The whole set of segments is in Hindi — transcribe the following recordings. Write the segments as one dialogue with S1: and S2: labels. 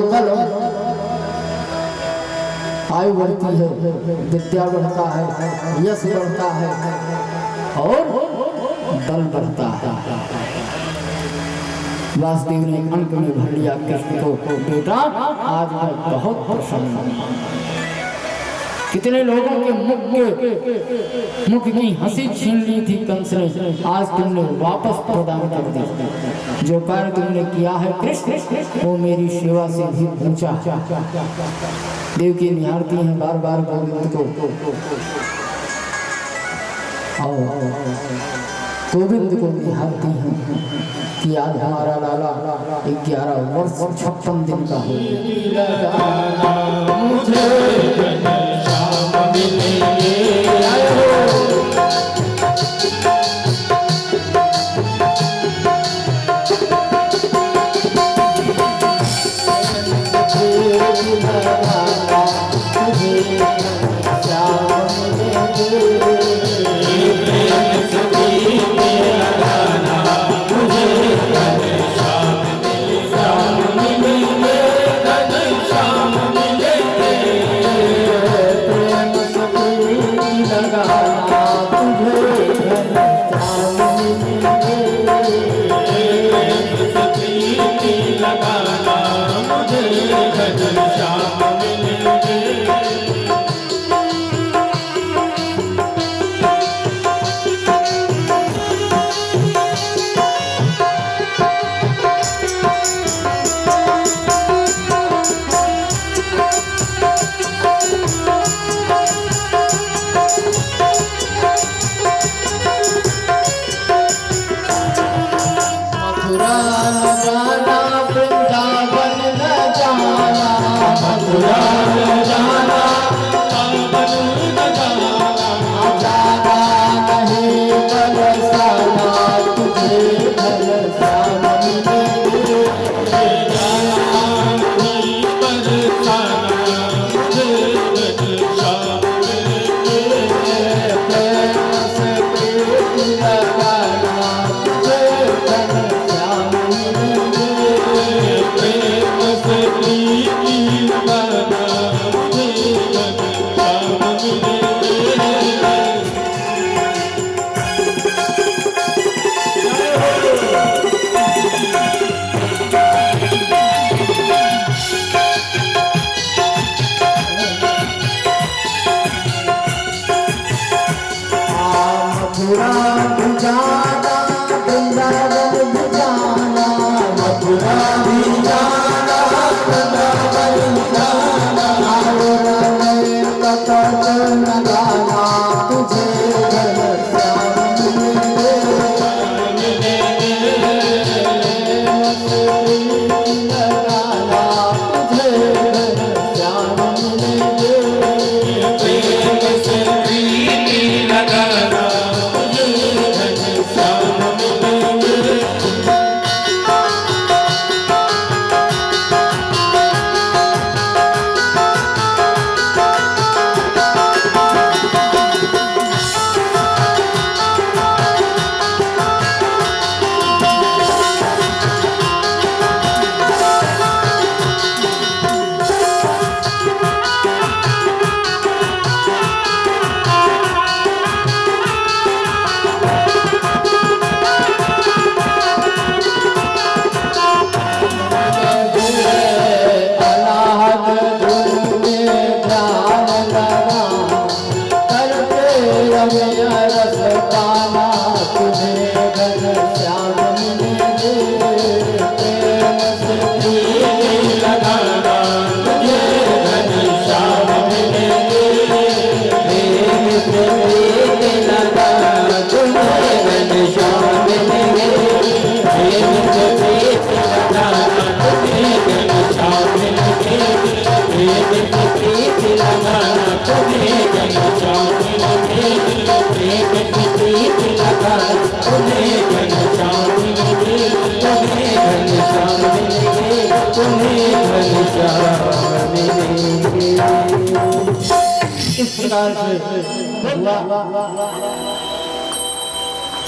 S1: बल आयु बढ़ती है, विद्या बढ़ता है, यश बढ़ता है और बल बढ़ता है। वासुदेव ने अंक में भर लिया कृष्ण को, बेटा आज मैं बहुत प्रसन्न हूं। कितने लोगों के मुख की हंसी छीन ली थी कंस ने, आज तुमने वापस प्रदान कर दी। जो कार्य तुमने किया है कृष्ण, वो मेरी सेवा से भी ऊंचा। देव की निहारती हैं बार बार गोविंद को, गोविंद को निहारती हैं कि आज हमारा लाला 11 वर्ष 56 दिन का हो गया।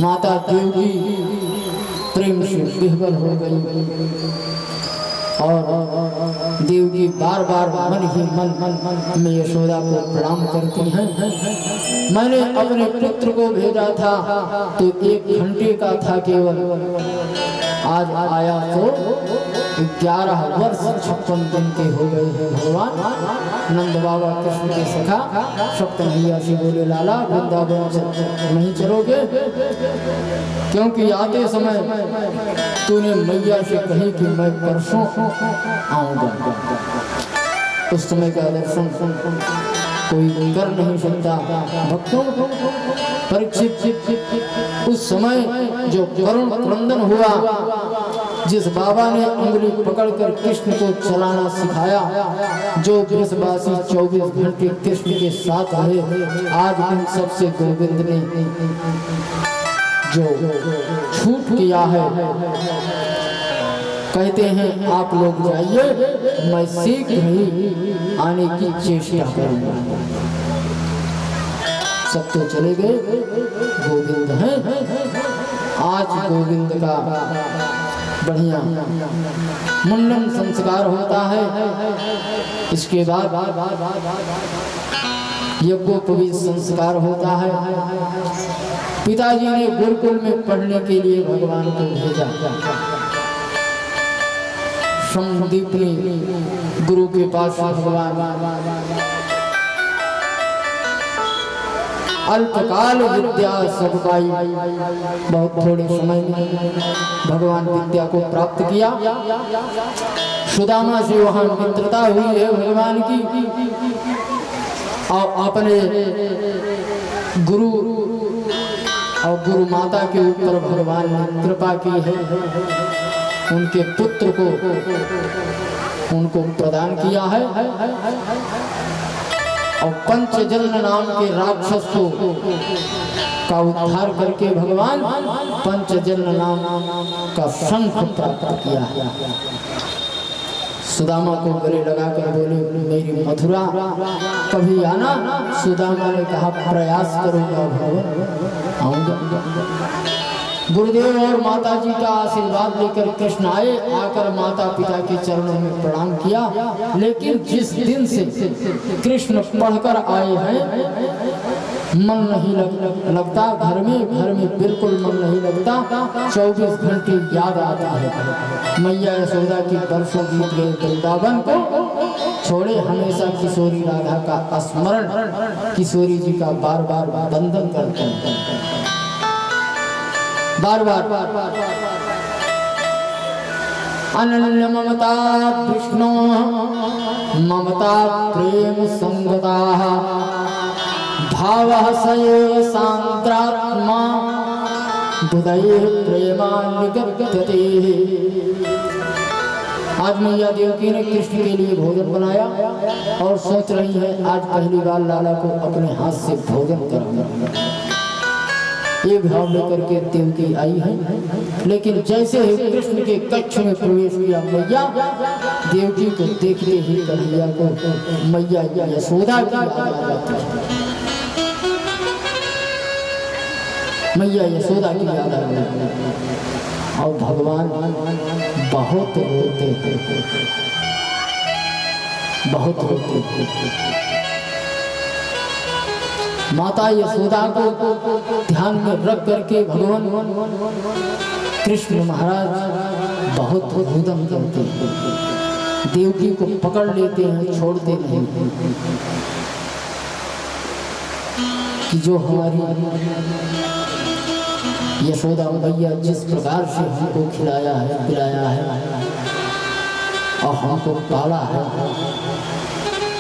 S2: माता देवी प्रेम से विह्वल हो गई।
S1: और देव जी बार बार मन ही मन में यशोदा को प्रणाम करती हैं। मैंने अपने पुत्र को भेजा था तो 1 घंटे का था केवल, आज आया तो 11 वर्ष 56 दिन के हो गए हैं। भगवान नंद बाबा कृष्ण के सखा सप्तमैया से बोले, लाला वृंदावन नहीं चलोगे? क्योंकि आते समय तूने मैया से कही कि मैं परसों आऊंगा। उस समय का दर्शन कोई कर नहीं सकता। भक्तों, परीक्षित उस समय जो करुण क्रंदन हुआ, जिस बाबा ने उंगली पकड़कर कृष्ण को चलाना सिखाया, जो वृषवासी 24 घंटे कृष्ण के साथ रहे, आज इन सबसे गोविंद ने जो छूट किया है, कहते हैं आप लोग जाइए, मैं शीघ्र ही आने की चेष्टा करूंगा। सब तो चले गए, गोविंद हैं। आज गोविंद का बढ़िया मुंडन संस्कार होता है। इसके बाद यज्ञोपवीत संस्कार होता है। पिताजी ने गुरुकुल में पढ़ने के लिए भगवान को भेजा। संदीपनी गुरु के पास भगवान अल्पकाल विद्या सब पाई। बहुत थोड़े समय में भगवान विद्या को प्राप्त किया। सुदामा से वहां मित्रता हुई है भगवान की, और अपने गुरु और गुरु माता के ऊपर भगवान ने कृपा की है। उनके पुत्र को उनको प्रदान किया है, और पंचजन्य नाम के राक्षस को का उद्धार करके भगवान पंचजन्य नाम का शंख प्राप्त किया है। सुदामा को गले लगाकर बोले, मेरी मथुरा कभी आना। सुदामा ने कहा, प्रयास करूंगा भगवान, आऊंगा। गुरुदेव और माता जी का आशीर्वाद लेकर कृष्ण आए। आकर माता पिता के चरणों में प्रणाम किया। लेकिन जिस दिन से कृष्ण पढ़कर आए हैं, मन नहीं लगता घर में बिल्कुल मन नहीं लगता। 24 घंटे याद आता है। मैया यशोदा की वर्षों बीत गए वृंदावन को छोड़े, हमेशा किशोरी राधा का स्मरण, किशोरी जी का बार बार वंदन करते हैं, बार बार। अनन्य ममता विष्णु ममता प्रेम संगता भावः सएव सांद्रात्मा हृदये प्रेमा निगद्यते। आज मैया देवकी ने कृष्ण के लिए भोजन बनाया और सोच रही है आज पहली बार लाला को अपने हाथ से भोजन कराऊंगा। ये भाव लेकर के देवकी आई है। लेकिन जैसे ही कृष्ण के कक्ष में प्रवेश किया, मैया देवकी को देखते ही कन्हैया को मैया यशोदा की याद आ जाती है। मैया यशोदा की याद आ गई और भगवान बहुत रोते थे, बहुत रोते थे। माता यशोदा को ध्यान में रख करके भगवान कृष्ण महाराज बहुत रुदन करते हैं। देवकी को पकड़ लेते हैं, छोड़ते नहीं कि जो हमारी यशोदा मैया जिस प्रकार से हमको खिलाया है, पिलाया है और हमको पाला है,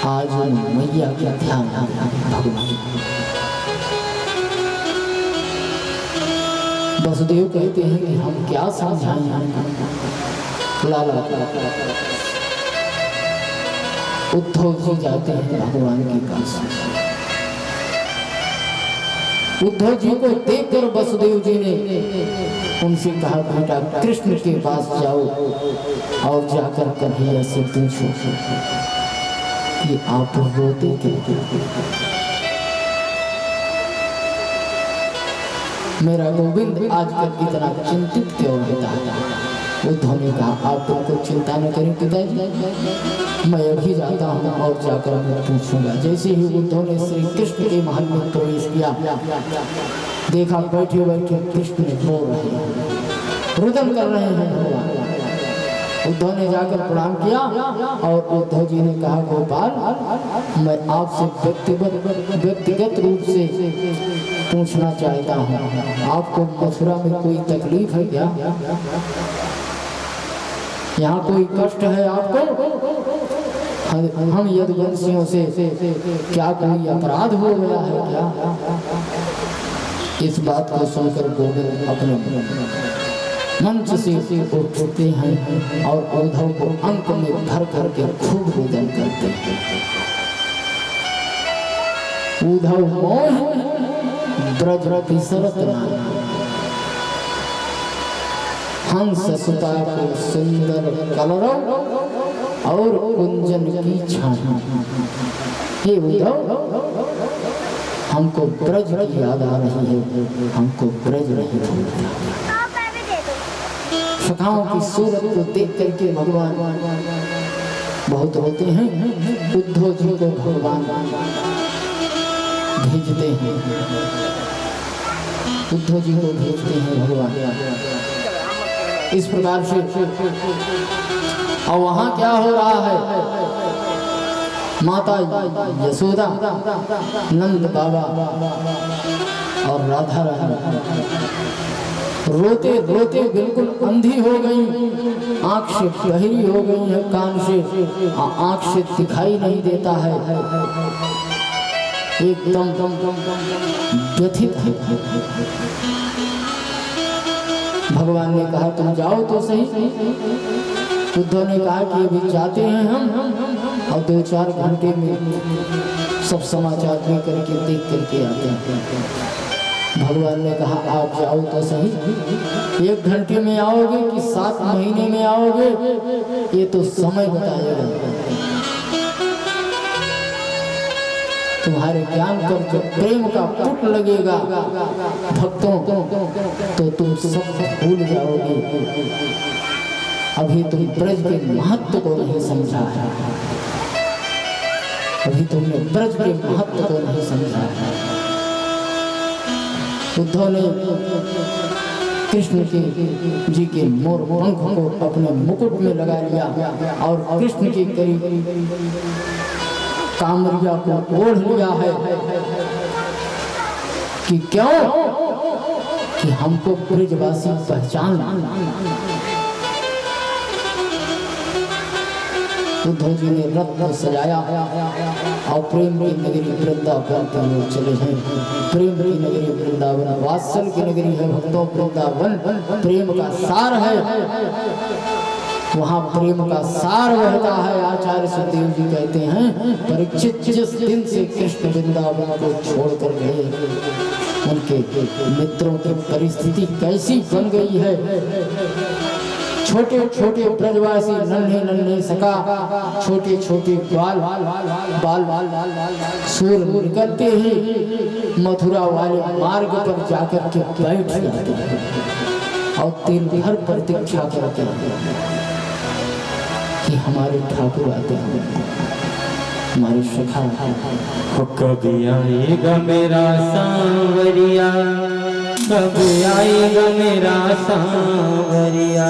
S1: आज मैया का ध्यान भगवान। वसुदेव कहते हैं कि हम क्या समझाएं लाला। उद्धव जी जाते हैं भगवान के पास। उद्धव जी को देखकर वसुदेव जी ने उनसे कहा, बेटा कृष्ण के पास जाओ और जाकर कन्हैया से पूछो कि आप रोते क्यों? मेरा गोविंद आजकल इतना चिंतित क्यों रहता है? उद्धव ने कहा आप बिल्कुल चिंता न करें पिताजी, मैं अभी जाता हूँ और जाकर मैं पूछूंगा। जैसे ही उद्धव ने श्री कृष्ण के महल में प्रवेश किया, देखा बैठे बैठे कृष्ण रो रहे हैं, रुदन कर रहे हैं भगवान। उद्धव ने जाकर प्रणाम किया और उद्धव जी ने कहा गोपाल, मैं आपसे व्यक्तिगत रूप से पूछना चाहता हूँ, आपको मथुरा में कोई तकलीफ है क्या? यहाँ कोई कष्ट है आपको? हम यदुवंशियों से क्या कोई अपराध हो गया है क्या? इस बात को सुनकर गोविंद अपने मंच से उठते हैं और उद्धव को अंक में भर कर के खूब रुदन करते हैं। उद्धव मोह ब्रज विसरत नाम, हंस सुता को सुंदर कलरव और कुंजन की छाया। हे उद्धव, हमको ब्रज की याद आ रही है, हमको ब्रज नहीं भूलता। सखाओं की सूरत को देख करके भगवान बहुत रोते हैं। उद्धव जी को भगवान भेजते हैं, उद्धव जी को भेजते हैं भगवान इस प्रकार से। और वहां क्या हो रहा है? माता यशोदा, नंद बाबा और राधा रानी रोते रोते बिल्कुल अंधी हो गई, आंख से बहरी हो गई है, कान से आंख से दिखाई नहीं देता है, एकदम व्यथित है। भगवान ने कहा तुम जाओ तो सही। उद्धव ने कहा कि अभी जाते हैं हम और 2-4 घंटे में सब समाचार ले करके देख करके आते हैं। भगवान ने कहा आप जाओ तो सही, 1 घंटे में आओगे कि 7 महीने में आओगे, ये तो समय बताएगा। तुम्हारे ज्ञान पर जो प्रेम का पुट लगेगा भक्तों, तो तुम सब भूल जाओगे। अभी तुम ब्रज के महत्व को नहीं समझा है, अभी तुमने ब्रज के महत्व को नहीं समझा है। उद्धव ने कृष्ण के जी के मोर पंख को अपने मुकुट में लगा लिया और कृष्ण के करीब कामरिया को ओढ़ लिया है कि क्यों? कि हमको ब्रजवासी पहचान। उद्धव जी ने रथ को सजाया और प्रेम की नगरी वृंदावन की ओर चले हैं। प्रेम की नगरी वृंदावन वात्सल की नगरी है भक्तों। वृंदावन प्रेम का सार है, वहाँ प्रेम का सार बहता है। आचार्य सुखदेव जी कहते हैं परीक्षित जिस दिन से कृष्ण वृंदावन को छोड़कर गए, उनके मित्रों की परिस्थिति कैसी बन गई है। छोटे छोटे ब्रजवासी नन्हे नन्हे सका, छोटे छोटे बाल सूर निकलते ही मथुरा वाले मार्ग पर जाकर के बैठ जाते हैं और दिन भर प्रतीक्षा करते हैं कि हमारे ठाकुर आते हैं, हमारे सखा।
S2: कभी आएगा मेरा सांवरिया, कब आएगा मेरा सांवरिया,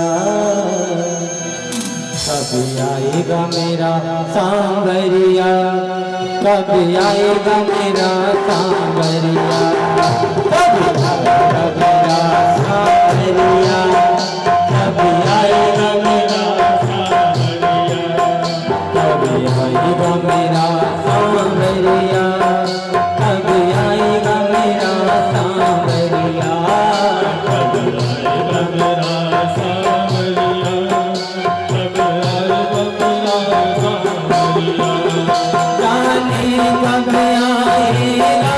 S2: कब आएगा मेरा सांवरिया, कब आएगा मेरा सांवरिया, कब आएगा मेरा सांवरिया, कब आएगा मेरा सांवरिया, कब आएगा मेरा सांवरिया, कब आएगा मेरा सांवरिया, कब आएगा मेरा सांवरिया, कब आएगा मेरा सांवरिया। जाने कब आएगा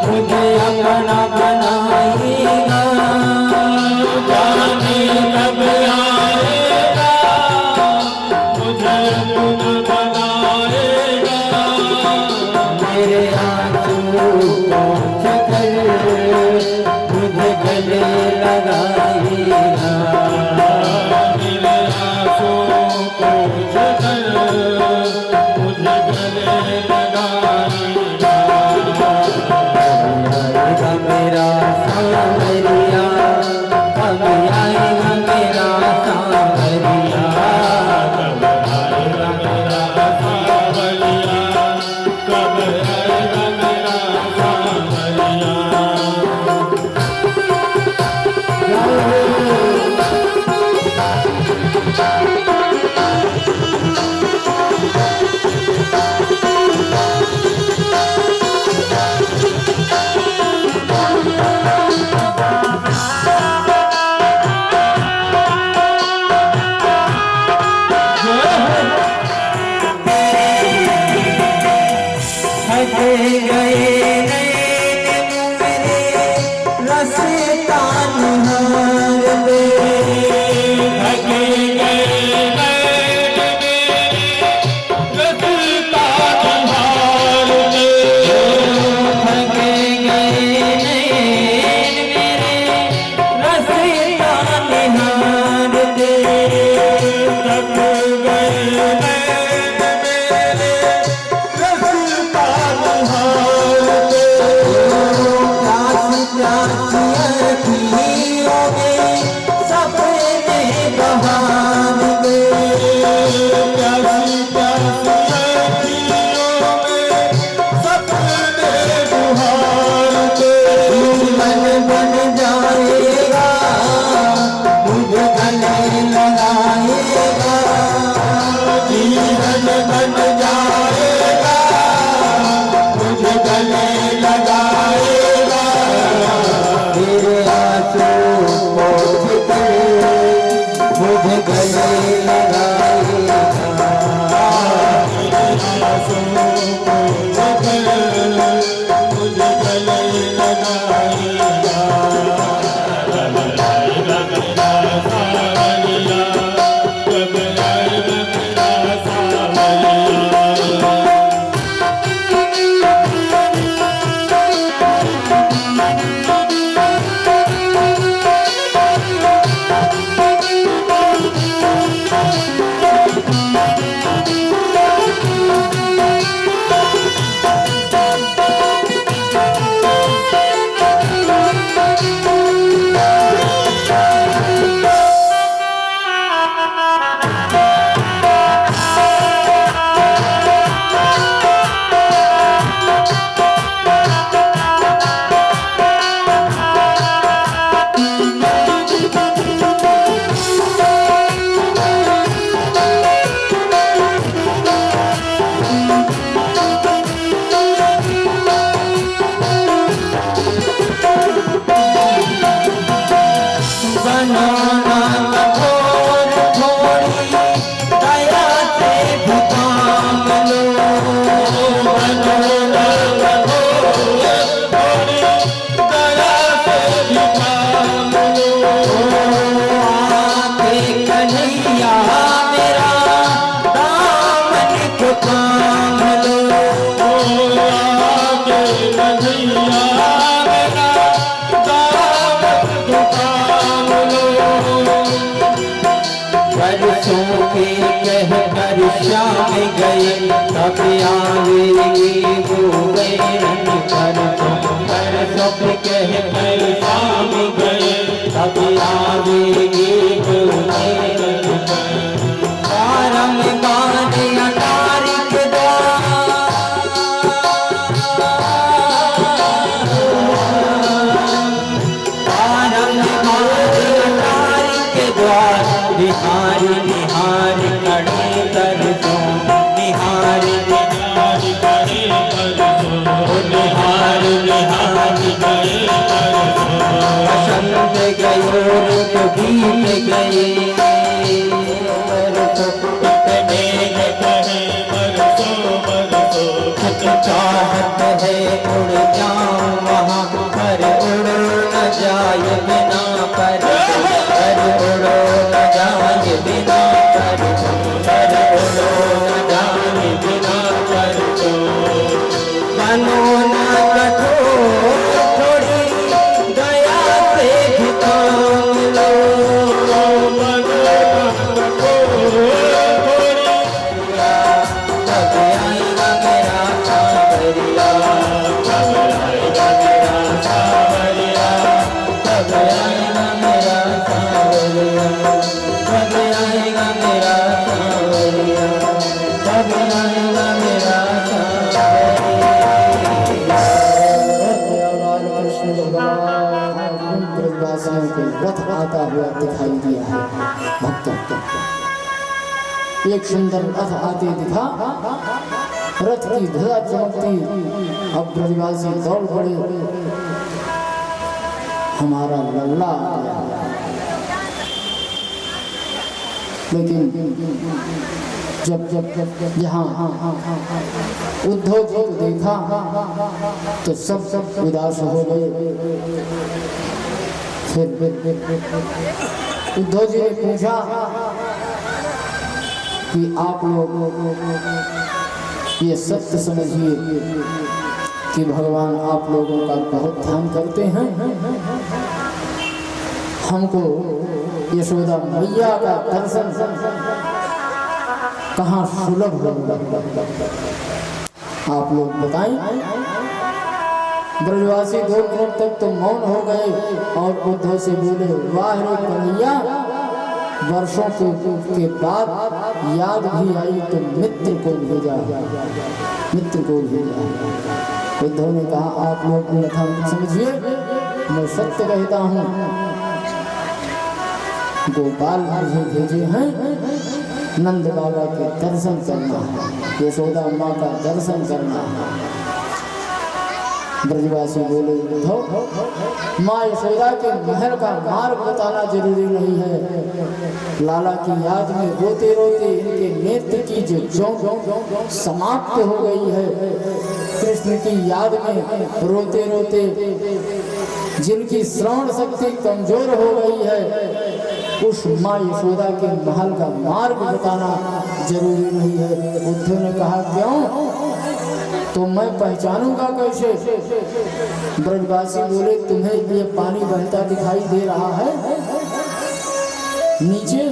S2: मुझे अपना बनाएगा, जाने कब आएगा मुझे अपना बनाएगा, मेरे आंसू पोंछ कर मुझे गले लगाएगा, श्याम गए तब आवेगी वो बैरन परसों कह कर श्याम गए तब आवेगी वो बैरन पारम बाने अटारी के द्वार पारम बाने अटारी के द्वार बिहारी निहारी कड़े तरसों निहारी निहारी कड़े तरसों निहारी निहारी कड़े तरसों बसंत गयो रुत गीत गए चाहत है उड़ जाऊं वहाँ पर उड़ो न जाए बिना पर उड़ो न जाए बिना पर उड़ो न जाए बिना पर बनो न कठोर थोड़ी दया से भी काम लो बनो न कठोर थोड़ी तब आएगा मेरा सावरिया तब आएगा मेरा सावरिया तब आएगा मेरा सावरिया तब आएगा मेरा सावरिया तब आएगा मेरा
S1: कृष्ण भगवान ब्रजवासियों को रथ आता हुआ दिखाई दिया है। भक्तों एक सुंदर रथ आते दिखा, रथ की ध्वजा चमकती, अब ब्रजवासी दौड़ पड़े, हमारा लल्ला आ गया। लेकिन जब जब जब यहाँ उद्धव जी को देखा तो सब उदास हो गए। फिर उद्धव जी ने पूछा कि आप लोग ये सत्य समझिए कि भगवान आप लोगों का बहुत ध्यान करते हैं। हमको यशोदा मैया का दर्शन कहाँ सुलभ होगा, आप लोग बताएं। ब्रजवासी 2 मिनट तक तो मौन हो गए और उद्धव से बोले, वाह रे कन्हैया, वर्षों के बाद याद भी आई तो मित्र को भेजा, मित्र को भेजा। उद्धव ने कहा, आप लोग अन्यथा मत समझिए, मैं सत्य कहता हूँ। गोपाल मुझे भेजे हैं नंद बाबा के दर्शन करना है, यशोदा माँ का दर्शन करना है। ब्रजवासी बोले, उद्धव, माँ यशोदा के महल का मार्ग बताना जरूरी नहीं है। लाला की याद में रोते रोते इनके नेत्र की जो ज्यों समाप्त हो गई है, कृष्ण की याद में रोते रोते जिनकी श्रवण शक्ति कमजोर हो गई है, उस माँ यशोदा के महल का मार्ग बताना जरूरी नहीं है। उद्धव ने कहा, क्यों? तो मैं पहचानूंगा कैसे? ब्रजवासी बोले, तुम्हें ये पानी बहता दिखाई दे रहा है नीचे?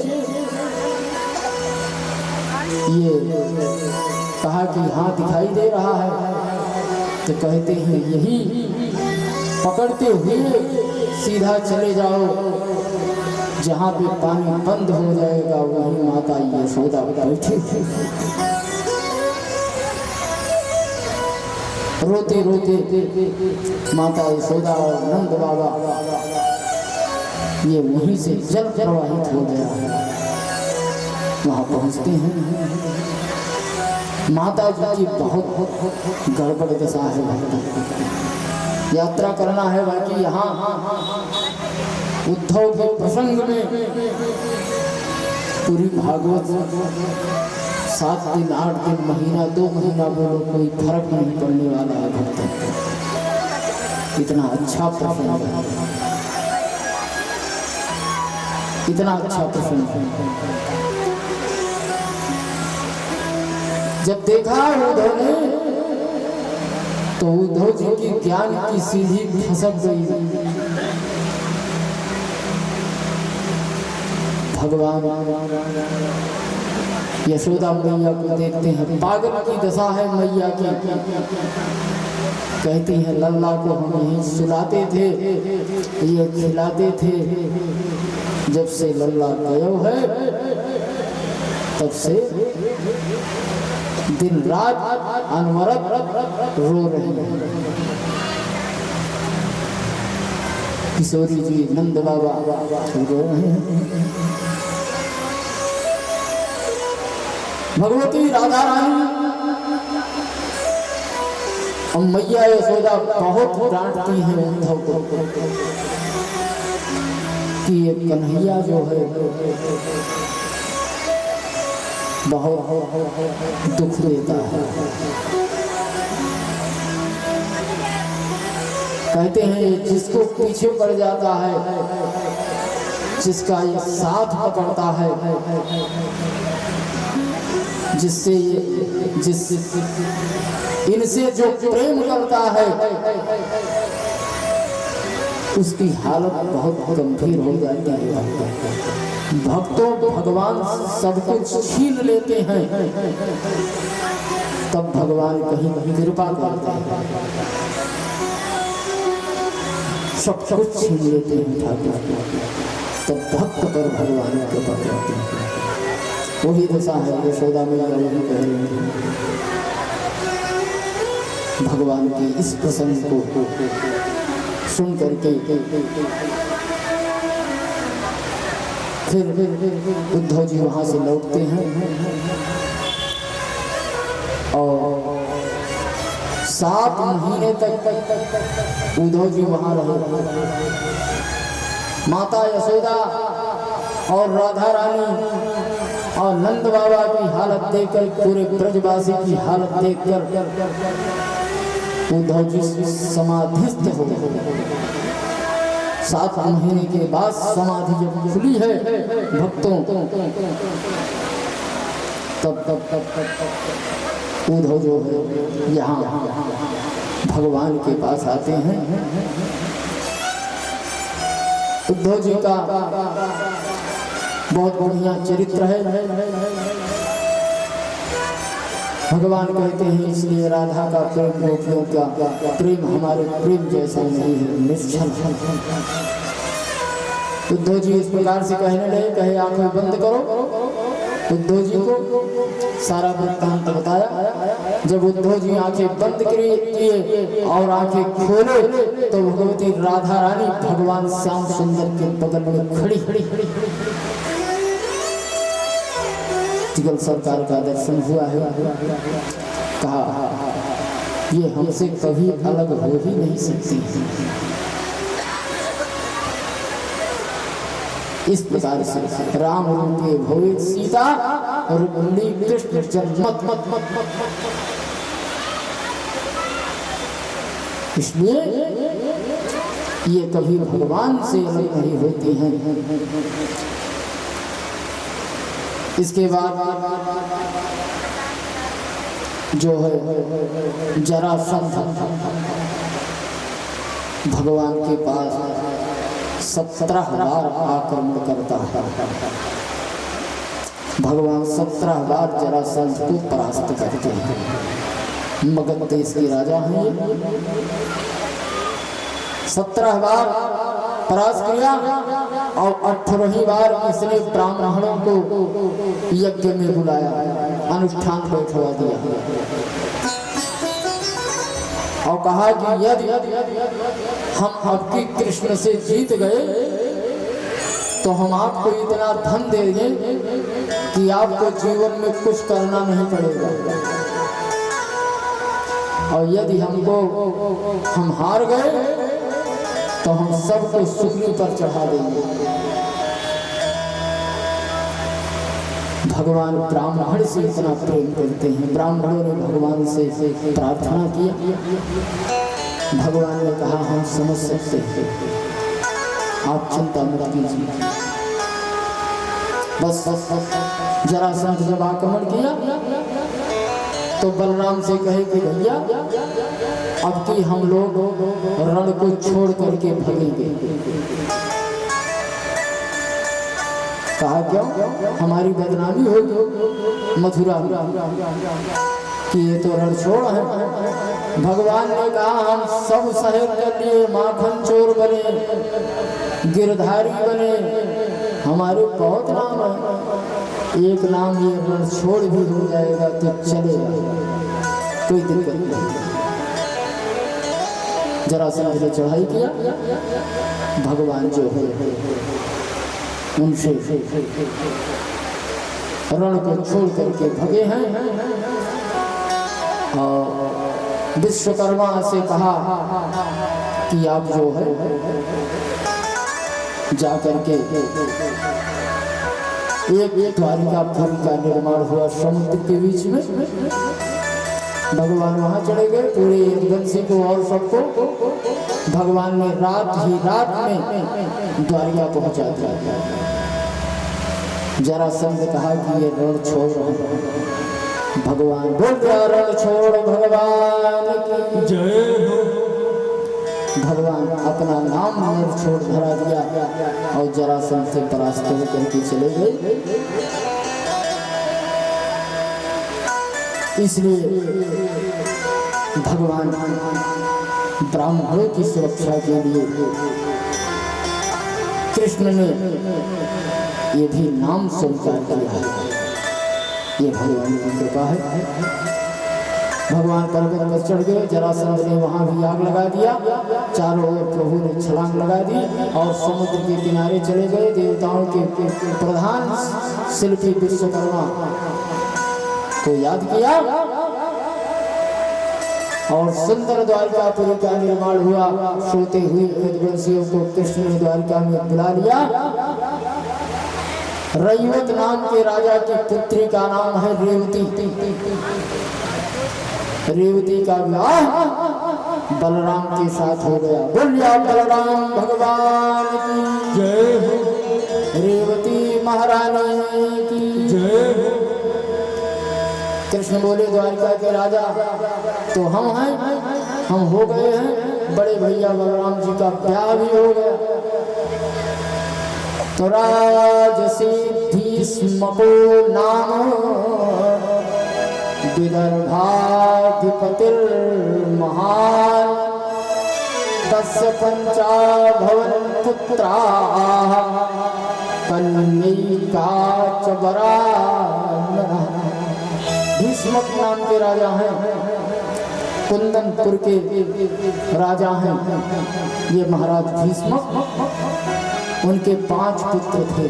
S1: ये कहा कि हाँ दिखाई दे रहा है। तो कहते हैं, यही पकड़ते हुए सीधा चले जाओ, जहाँ पे पानी बंद हो जाएगा वहीं माता यशोदा बैठी थी। रोते रोते माता यशोदा और नंद बाबा ये वहीं से जल प्रवाहित हो गया है। वहाँ पहुँचते हैं, माता जी की बहुत गड़बड़ दशा है। यात्रा करना है बाकी यहाँ उद्धव के प्रसंग में पूरी भागवत 7 दिन 8 दिन महीना 2 महीना बोलो, कोई फर्क नहीं पड़ने वाला है भक्तों। इतना अच्छा प्रसंग है, इतना अच्छा प्रसंग है। जब देखा उद्धव ने तो उद्धव जी की ज्ञान की सीढ़ी खसक गई। भगवान यशोदा मैया को देखते हैं, पागल की दशा है मैया की। कहती हैं लल्ला को हम यहीं सुलाते थे, ये खिलाते थे, जब से लल्ला गयो है तब से दिन रात अनवरत रो रही है। किशोरी जी नंद बाबा रो रहे हैं। भगवती राधा रानी और मैया यशोदा बहुत डांटती हैं उद्धव को कि ये कन्हैया जो है बहुत दुख देता है। कहते हैं जिसको पीछे पड़ जाता है, जिसका ये साथ पकड़ता है, जिससे इनसे जो प्रेम करता है, उसकी हालत बहुत गंभीर हो जाती है। भक्तों भगवान सब कुछ छीन लेते हैं, तब भगवान कहीं कृपा करते हैं। सब कुछ छीन लेते हैं ठाकुर, तब भक्त पर भगवान कृपा करते हैं। वही दशा है यशोदा मैया वही कह रही है। भगवान की इस प्रसंग को सुन करके फिर उद्धव जी वहां से लौटते हैं और 7 महीने तक उद्धव जी वहां रहे। माता यशोदा और राधा रानी और नंद बाबा की हालत देखकर, पूरे ब्रजवासी की हालत देखकर उद्धव जी समाधिस्थ हो गए। 7 महीने के बाद समाधि जब खुली है भक्तों, तब उद्धव जो है यहाँ भगवान के पास आते हैं। उद्धव जी का बहुत बढ़िया चरित्र है। भगवान कहते हैं इसलिए राधा का प्रेम गोपियों का प्रेम हमारे प्रेम जैसा नहीं है, निश्चल। उद्धव जी इस प्रकार से कहने लगे, कहे आंखें बंद करो। उद्धव जी को सारा वृत्तांत बताया। जब उद्धव जी आंखें बंद किए और आंखें खोले तो भगवती राधा रानी भगवान श्याम सुंदर के बगल में खड़ी तिगल सरकार का दर्शन हुआ है। कहा ये हमसे कभी अलग हो ही नहीं सकती। इस प्रकार से राम रूपे भवेत सीता रुक्मिणी कृष्ण जन्मत। इसलिए ये कभी भगवान से अलग नहीं होती हैं। इसके बाद जो है जरासंध भगवान के पास 17 बार आक्रमण करता है। भगवान 17 बार जरासंध को परास्त करते हैं। मगध देश के राजा हैं। 17 बार परास्त किया और 18वीं बार इसने ब्राह्मणों को यज्ञ में बुलाया, अनुष्ठान बैठवा दिया और कहा कि यदि हम आपकी कृष्ण से जीत गए तो हम आपको इतना धन देंगे कि आपको जीवन में कुछ करना नहीं पड़ेगा, और यदि हम हार गए तो हम सबको सूली पर चढ़ा देंगे। भगवान ब्राह्मण से इतना प्रेम करते हैं। ब्राह्मणों ने भगवान से प्रार्थना किया। भगवान ने कहा हम समझ सकते हैं, आप चिंता मत कीजिए। बस जरासंध जब आक्रमण किया तो बलराम से कहे कि भैया अब की हम लोग रण को छोड़ करके भागेंगे। कहा क्यों? हमारी बदनामी होगी मथुरा में कि ये तो रणछोड़ है। भगवान ने कहा हम सब शहर कर लिए, माखन चोर बने, गिरधारी बने, हमारे बहुत नाम है, एक नाम ये रणछोड़ भी हो जाएगा तो चलेगा, कोई दिक्कत नहीं। जरासंध ने चढ़ाई किया, भगवान जो है उनसे रण को छोड़ करके भगे हैं और विश्वकर्मा से कहा कि आप जो है जाकर के एक द्वारिकापुरी का निर्माण हुआ समुद्र के बीच में। भगवान वहां चले गए, पूरे यदुवंशी को और सबको भगवान ने रात में द्वारिका पहुंचा दिया। जरासंध कहा कि ये रण छोड़ भगवान बोल दिया, रण छोड़ भगवान की जय हो। भगवान अपना नाम रण छोड़ धरा दिया और जरासंध से परास्त होकर के चले गए। इसलिए भगवान ब्राह्मणों की सुरक्षा के लिए कृष्ण ने ये भी नाम स्वीकार किया है। ये भगवान की कृपा है। भगवान पर्वत पर चढ़ गए, जरासंध ने वहां भी आग लगा दिया, चारों ओर प्रभु ने छलांग लगा दी और समुद्र के किनारे चले गए। देवताओं के प्रधान शिल्पी विश्वकर्मा को याद किया और सुंदर द्वारिकापुरी का निर्माण हुआ। सोते हुए यदुवंशियों को कृष्ण ने द्वारिका में बुला लिया। रयुवत नाम के राजा की पुत्री का नाम है रेवती। रेवती का विवाह बलराम के साथ हो गया। बोलिया बलराम भगवान की जय हो, रेवती महारानी की जय हो। कृष्ण बोले द्वारिका के राजा तो हम हैं, हम हो गए हैं, बड़े भैया बलराम जी का ब्याह भी हो गया। तो राजसी भीष्मको नाम विदर्भाधिपतिर महान तस्य पंचाभवन पुत्राः कन्यैका च वराननः। भीष्मक नाम के राजा हैं, कुंदनपुर के राजा हैं ये महाराज भीष्मक। उनके 5 पुत्र थे।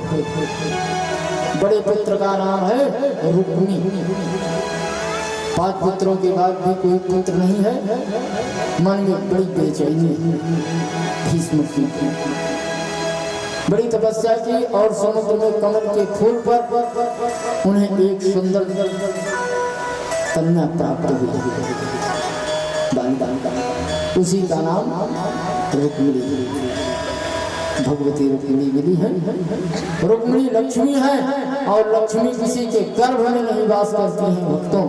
S1: बड़े पुत्र का नाम है रुक्मी। 5 पुत्रों के बाद भी कोई पुत्र नहीं है। मन में बड़ी बेचैनी भीष्मक की। बड़ी तपस्या की और समुद्र में कमल के फूल पर उन्हें एक सुंदर कन्या प्राप्त हुई। उसी का नाम रुक्मिणी, भगवती रुक्मिणी मिली है। रुक्मिणी लक्ष्मी है और लक्ष्मी किसी के गर्भ में नहीं वास करती हैं भक्तों।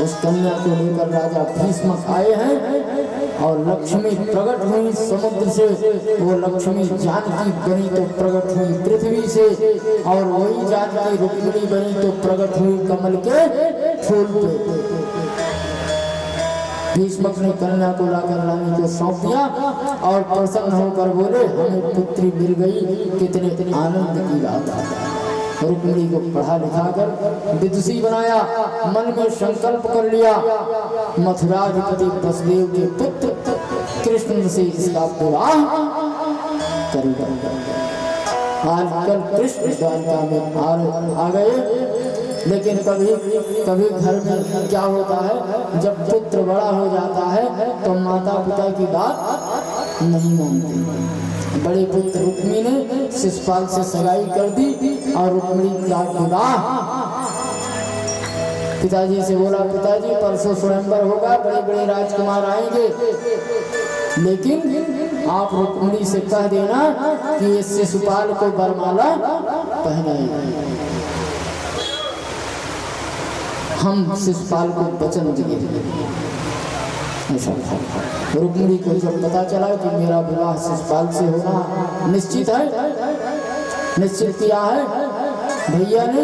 S1: उस कन्या को लेकर राजा भीष्मक आए हैं और लक्ष्मी प्रकट हुई समुद्र से। वो लक्ष्मी जानकी बनी तो प्रकट हुई पृथ्वी से और वही जानकी रुक्मिणी बनी तो प्रकट हुई कमल के फूल पे। भीष्मक ने कन्या को लाकर रानी को सौंप दिया और प्रसन्न होकर बोले हमें पुत्री मिल गई, कितने आनंद की बात है। रुक्मिणी को पढ़ा लिखा कर विदुषी बनाया, मन में संकल्प कर लिया मथुराधिपति वसुदेव के पुत्र कृष्ण से इसका विवाह करेगा। आजकल कृष्ण द्वारिका में आ गए, लेकिन कभी घर में क्या होता है, जब पुत्र बड़ा हो जाता है तो माता पिता की बात नहीं मानते। बड़े पुत्र रुक्मी ने शिशुपाल से सगाई कर दी और रुक्मिणी का विवाह। पिताजी से बोला पिताजी परसों स्वयंवर होगा, बड़े बड़े राजकुमार आएंगे, लेकिन आप रुक्मिणी से कह देना कि ये शिशुपाल को वरमाला पहनाएंगे। हम शिशुपाल को वचन दिए। ऐसा रुक्मिणी को जब पता चला कि मेरा विवाह शिशुपाल से होना निश्चित है, निश्चित किया है भैया ने।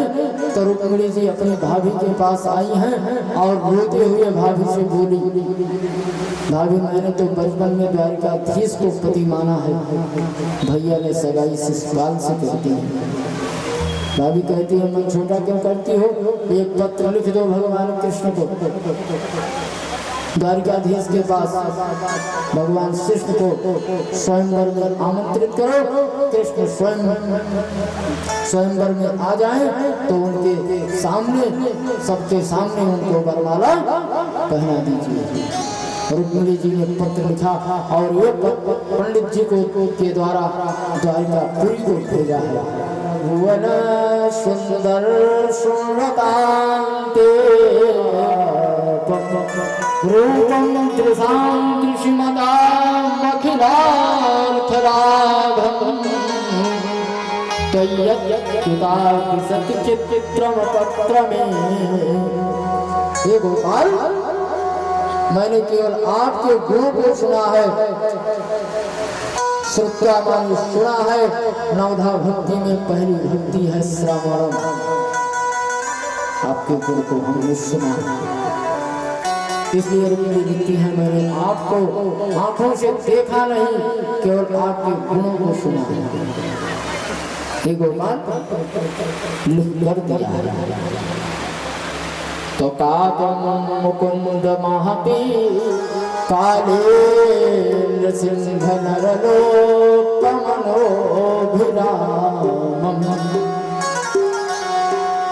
S1: तो रुक्मिणी जी अपनी भाभी के पास आई हैं और रोते हुए भाभी से बोली, भाभी मैंने तो बचपन में द्वारिकाधीश को पति माना है, भैया ने सगाई शिशुपाल से करती है। भाभी कहती है मन छोटा क्यों करती हो, एक पत्र लिख दो भगवान कृष्ण को द्वारिकाधीश के पास, भगवान कृष्ण को स्वयंवर में आमंत्रित करो, कृष्ण स्वयंवर में आ जाएं तो उनके सामने सबके सामने उनको वरमाला पहना दीजिए। रुक्मिणी जी ने पत्र लिखा और ये पंडित जी को के द्वारा द्वारिकापुरी को भेजा है। भुवन सुंदर सुंदरकांते रूपं त्रिशां त्रिशिमदां अखिलार्थलाभं त्वय्यच्युतां सत्यचित्रं पत्रमें। हे गोपाल, मैंने केवल आपके गुणों को सुना है, श्रुत्वा माने सुना है, नवधा भक्ति में पहली भक्ति है श्रवणम। आपके गुण को हमने सुना है, इसलिए रुक्मिणी लिखती है मैंने आपको आंखों से देखा नहीं, केवल आपके गुणों को सुना है। हे गोपाल, लिख कर दिया है। तो काकम मुकुंद महती काले सिंह नरलोकमनोभिरामम्।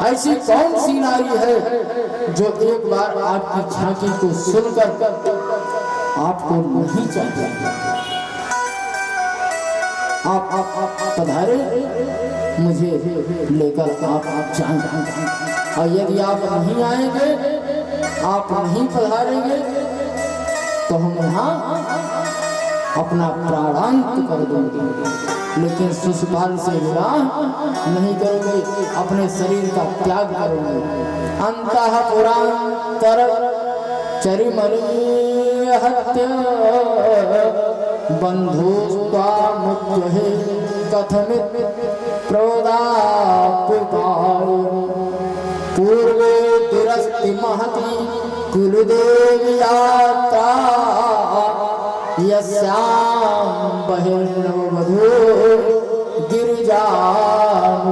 S1: ऐसी कौन सी नारी है जो एक बार आपकी झांकी को सुनकर आपको नहीं चाहिए। आप पधारे, मुझे लेकर आप जाएं। और यदि आप नहीं आएंगे, आप नहीं पधारेंगे, तो हम यहाँ अपना प्राणांत कर देंगे, लेकिन शिशुपाल से विवाह नहीं करोगे, अपने शरीर का त्याग करोगे। अंतः पुरांतर चरिमरी हत्या बंधुस्त्वा मुक्त्यै कथमित् प्रोदाप्यपाय। पूर्वे दुरस्ति महती कुलदेवी यात्रा यस्यां बहिर्नववधू गिरिजामुपेयात्।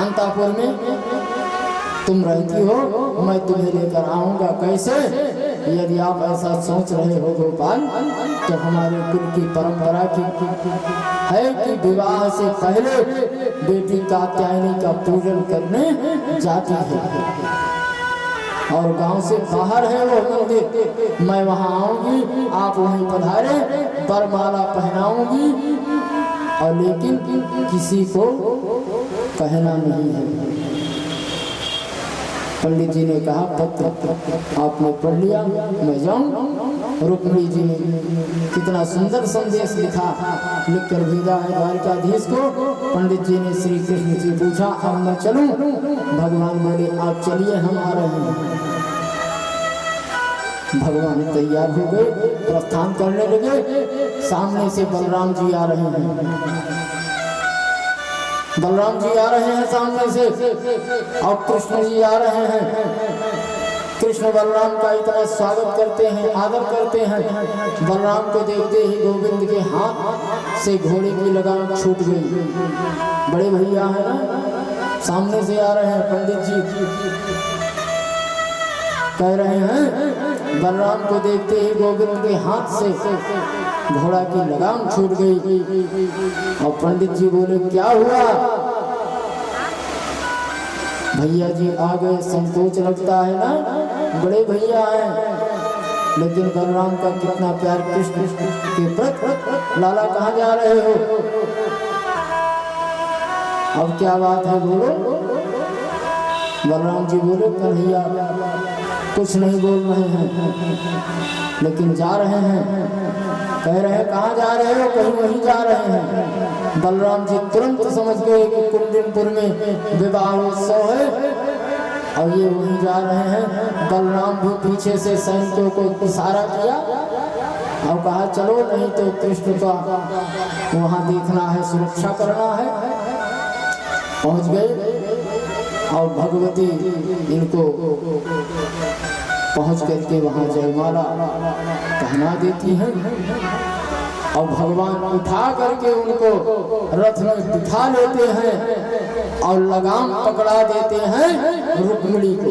S1: अंतापुर में तुम रहती हो, मैं तुम्हें लेकर आऊंगा। कैसे? यदि आप ऐसा सोच रहे हो गोपाल, तो हमारे कुल की परंपरा की है कि विवाह से पहले बेटी कात्यायनी का पूजन करने जाती है, और गांव से बाहर है वो मंदिर। मैं वहां आऊंगी, आप वहीं पधारे, वरमाला पहनाऊंगी, और लेकिन किसी को कहना नहीं है। पंडित जी ने कहा पत्र आपने पढ़ लिया, मैं जाऊं। रुक्मिणी जी ने कितना सुंदर संदेश लिखा, लिखकर भेजा है द्वारिकाधीश को। पंडित जी ने श्री कृष्ण से पूछा अब मैं चलूं? भगवान बोले आप चलिए, हम आ रहे हैं। भगवान तैयार हो गए, प्रस्थान करने लगे। सामने से बलराम जी आ रहे हैं, बलराम जी आ रहे हैं सामने से, और कृष्ण जी आ रहे हैं। कृष्ण बलराम का इतना स्वागत करते हैं, आदर करते हैं। बलराम को देखते ही गोविंद के हाथ से घोड़े की लगाम छूट गई। बड़े भैया है ना, सामने से आ रहे हैं। पंडित जी कह रहे हैं बलराम को देखते ही गोविंद के हाथ से घोड़ा की लगाम छूट गई। और पंडित जी बोले क्या हुआ? भैया जी आ गए, संकोच लगता है ना, बड़े भैया हैं, लेकिन बलराम का कितना प्यार कृष्ण के प्रति। लाला कहाँ जा रहे हो? अब क्या बात है बोलो? बलराम जी बोले कन्हैया कुछ नहीं बोल रहे हैं, लेकिन जा रहे हैं। कह रहे हैं कहाँ जा रहे हो? कहीं वहीं जा रहे हैं। बलराम जी तुरंत समझ गए कि कुंडिनपुर में विवाह उत्सव है और ये वहीं जा रहे हैं। बलराम भी पीछे से सैनिकों को इशारा किया और कहा चलो, नहीं तो कृष्ण का वहां देखना है, सुरक्षा करना है। पहुंच गए और भगवती इनको पहुंच करके वहां जयमाला पहना देती है और भगवान उठा करके उनको रथ में बिठा लेते हैं और लगाम पकड़ा देते हैं रुक्मिणी को।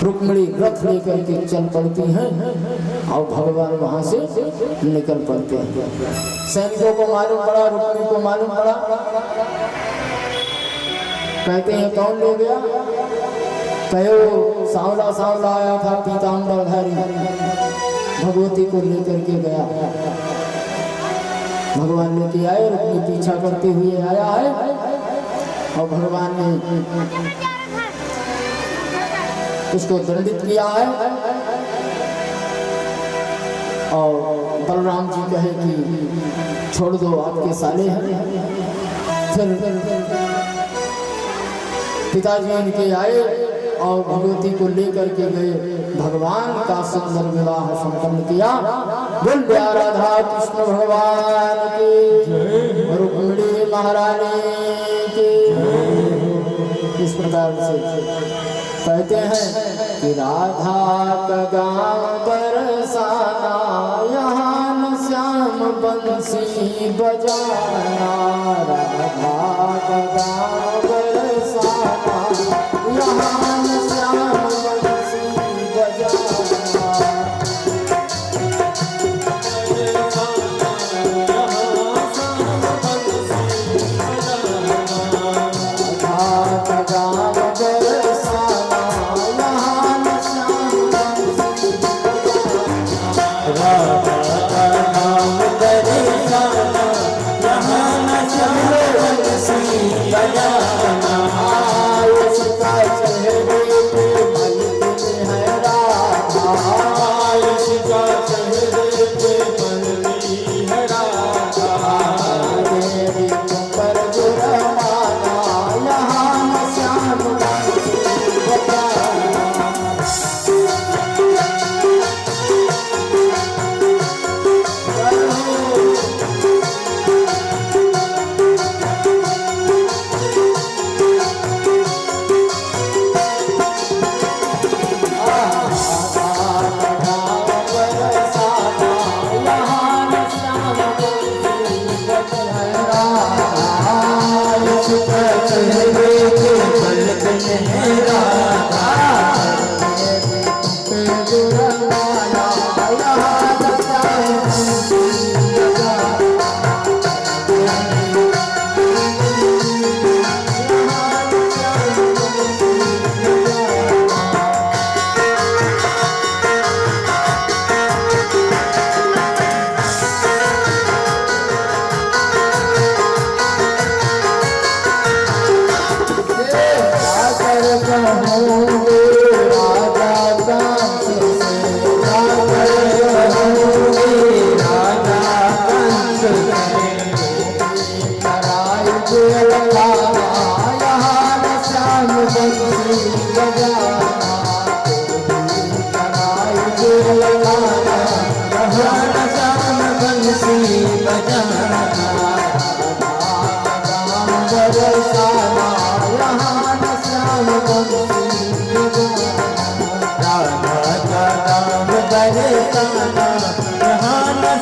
S1: रुक्मिणी रथ लेकर के चल पड़ती हैं और भगवान वहां से निकल पड़ते हैं। सैनिकों को मालूम पड़ा, रुक्मिणी को मालूम पड़ा, कहते हैं कौन ले गया? कहो सांवला सांवला आया था पीताम्बरधारी, भगवती को लेकर के गया। भगवान लेके आए, रुक्मिणी पीछा करते हुए आया है और भगवान ने उसको दंडित किया है। और बलराम जी कहे कि छोड़ दो, आपके साले हैं। फिर पिताजी इनके आए और भगवती को लेकर के गए, भगवान का सुंदर विवाह संपन्न किया। बोल राधा कृष्ण भगवान की, रुक्मिणी महारानी की। इस प्रकार से कहते हैं कि राधा का गाँव बरसाना, यहाँ न श्याम बंसी बजाना। राधा का गाँव बरसाना, यहाँ न श्याम बंसी बजाना। राधा का गाँव बरसाना, यहाँ न श्याम बंसी बजाना।
S2: राधा का नाम बरसाना, यहाँ न श्याम बंसी बजाना।
S1: उसका चेहरे पे मलती है राधा,
S2: उसका चेहरे पे मलती है राधा।
S1: तेरी पर जुर्माना, यहाँ न श्याम बंसी बजाना।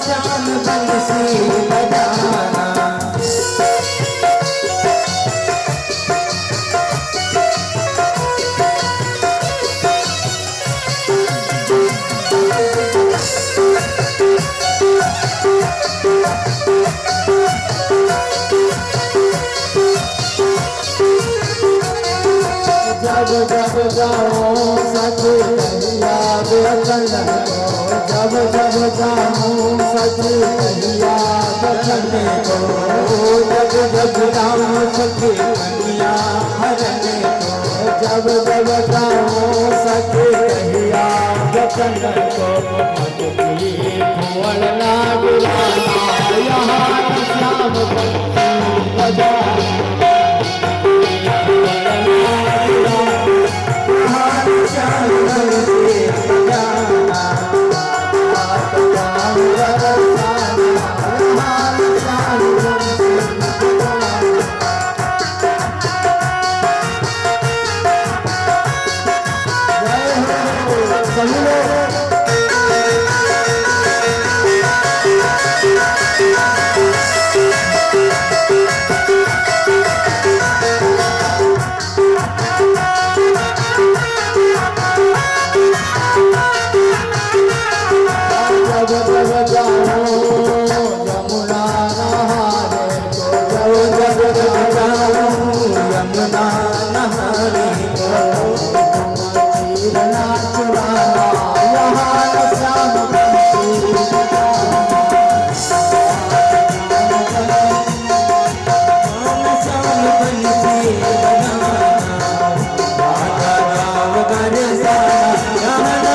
S2: श्याम बंसी बजाना।
S1: जब जब जाऊं सच याद रखन, जब जब जाऊं सच याद रखने को।
S2: जब जब जाऊं सच हरने को।
S1: जब जब जाऊं सच याद रखने को। भुवन ना बुलाना, यहाँ श्याम बंसी बजाना।
S2: श्याम बंसी बजाना। बंसी बजाना राधा राम बरसाना कहना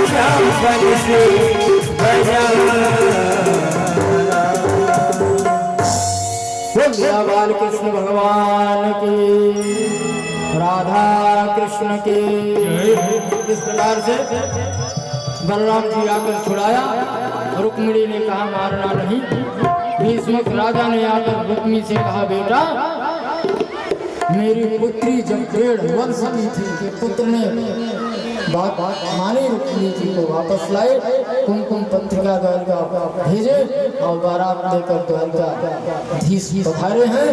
S2: श्याम बंसी बजाना
S1: बोलिया बाल कृष्ण भगवान की, राधा कृष्ण की। इस प्रकार से बलराम जी आकर छुड़ाया। रुक्मिणी ने कहा मारना नहीं। भीष्मक राजा ने आकर रुक्मी से कहा बेटा मेरी पुत्री जब 1.5 वर्ष की थी कि पुत्र ने बात मानी, रुक्मिणी जी को वापस लाए, कुमकुम पत्रिका द्वारिका भेजे और बारात लेकर द्वारिका धीस पधारे हैं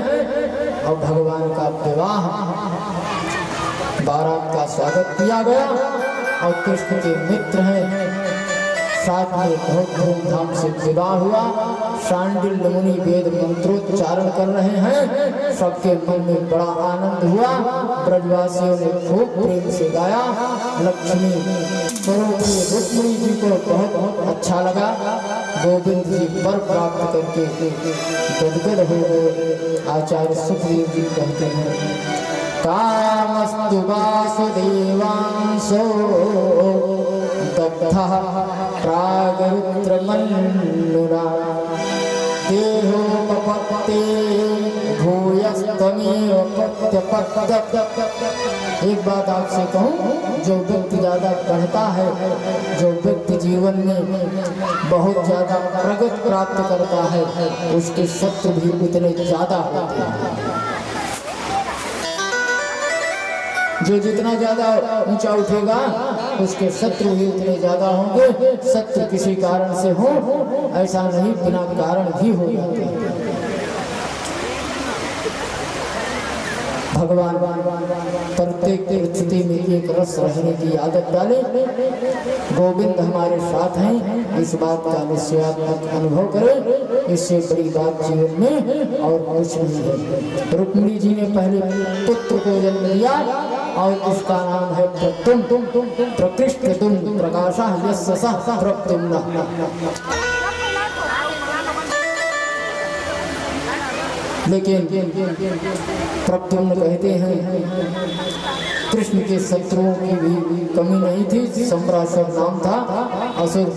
S1: और भगवान का विवाह बारात का स्वागत किया गया और कृष्ण के मित्र हैं साथ में बहुत धूमधाम से विवाह हुआ। शांडिल मुनि वेद मंत्रोच्चारण कर रहे हैं, सबके मन में बड़ा आनंद हुआ। ब्रजवासियों ने खूब प्रेम से गाया। लक्ष्मी स्वरूप रुक्मिणी जी को बहुत अच्छा लगा। गोविंद जी वर प्राप्त करके गदगद हो गए। आचार्य सुखदेव जी कहते हैं कामस्तु वासुदेवांशो दग्धः प्रागरुद्रमन्नुना देहोपपत्ते भूयस्तमेव प्रत्यपत्त। एक बात आपसे कहूँ, जो व्यक्ति ज्यादा पढ़ता है, जो व्यक्ति जीवन में बहुत ज्यादा प्रगति प्राप्त करता है, उसके शत्रु भी उतने ज्यादा होते हैं। जो जितना ज्यादा ऊंचा उठेगा उसके शत्रु भी उतने ज्यादा होंगे। शत्रु किसी कारण से हो, ऐसा नहीं बिना कारण भी हो जाते हैं। भगवान प्रत्येक स्थिति में एक रस रहने की आदत डाले। गोविंद हमारे साथ हैं, इस बात का निश्चयात्मक अनुभव करें। इससे बड़ी बात जीवन में और कुछ नहीं है। रुक्मिणी जी ने पहले पुत्र को जन्म दिया और इसका नाम है प्रद्युम्न। प्रकृष्ट तुम प्रकाशः यस्य सः प्रद्युम्नः। लेकिन प्रद्युम्न कहते हैं कृष्ण के शत्रुओं की भी कमी नहीं थी। सम्रासुर नाम था। असुर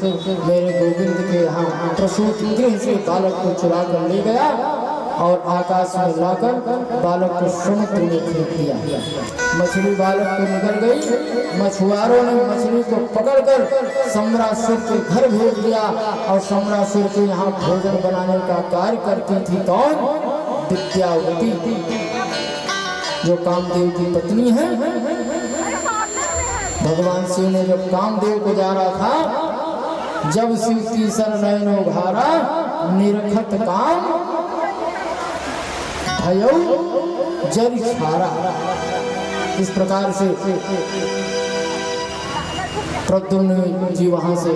S1: मेरे गोविंद के यहाँ प्रसूति गृह से बालक को चुरा कर ले गया और आकाश में लाकर बालक को समुद्र में फेंक दिया। मछली बालक को निकल गई। मछुआरों ने मछली को पकड़कर सम्रासुर के घर भेज दिया और सम्रासुर के यहाँ भोजन बनाने का कार्य करती थी कौन? विद्यावती, जो कामदेव की पत्नी है। भगवान शिव ने जब कामदेव को जा रहा था, जब शिव की सर नयनो घारा निरखत काम भयो जरि छारा। इस प्रकार से प्रद्युम्न जी वहां से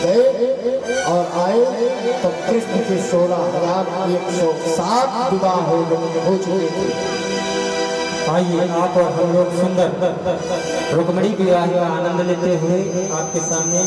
S1: गए और आए तो कृष्ण के 16,107 विवाह हो चुके थे।
S2: आइए आप और हम लोग सुंदर रुक्मिणी विवाह का आनंद लेते हुए आपके सामने